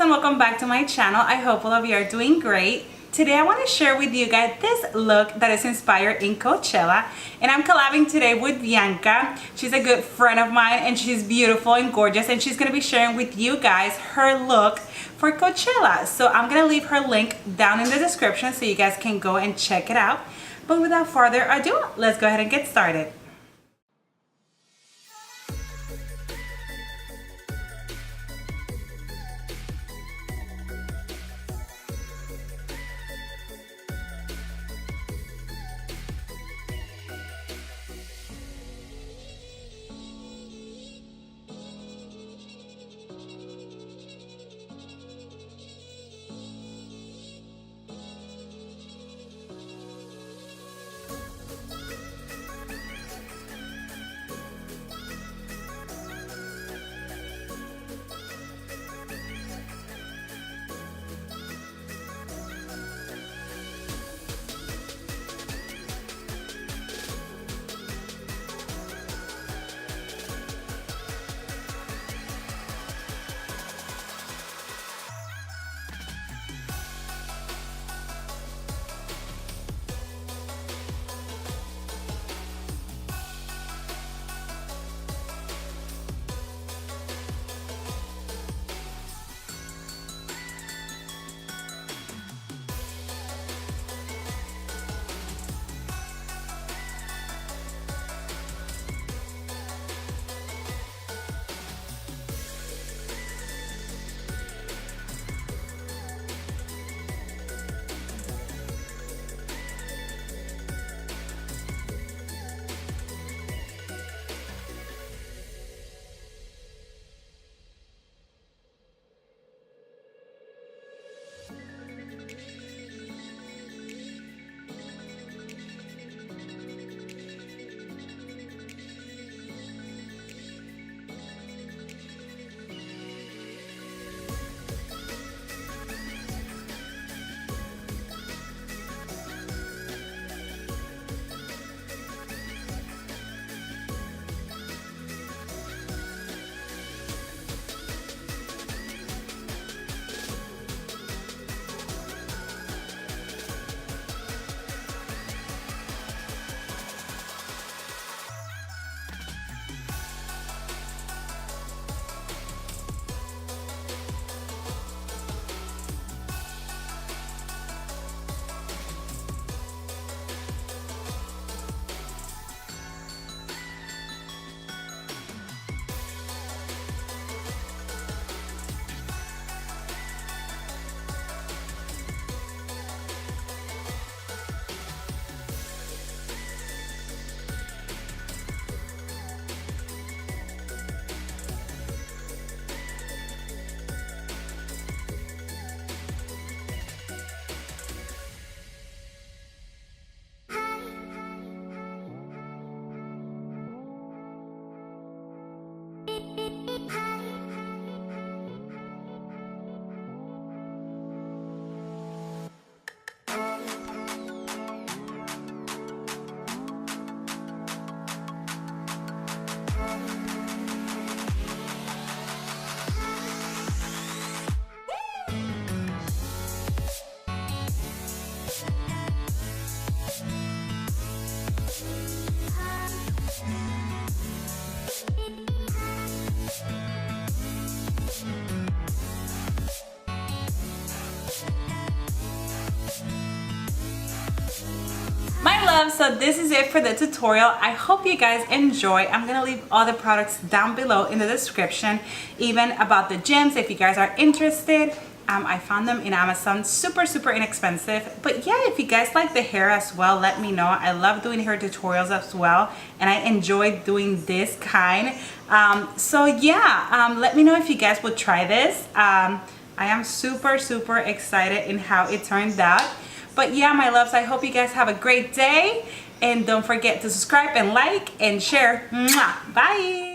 loves, and welcome back to my channel. I hope all of you are doing great. Today I want to share with you guys this look that is inspired in Coachella, and I'm collabing today with Bianca. She's a good friend of mine and she's beautiful and gorgeous, and she's going to be sharing with you guys her look for Coachella. So I'm going to leave her link down in the description so you guys can go and check it out. But without further ado, let's go ahead and get started. My love, so this is it for the tutorial. I hope you guys enjoy. I'm gonna leave all the products down below in the description, even about the gems if you guys are interested. I found them in Amazon, super inexpensive. But yeah, if you guys like the hair as well, let me know. I love doing hair tutorials as well, and I enjoy doing this kind. So yeah, let me know if you guys would try this. I am super excited in how it turned out. But yeah, my loves, I hope you guys have a great day, and don't forget to subscribe and like and share. Mwah! Bye.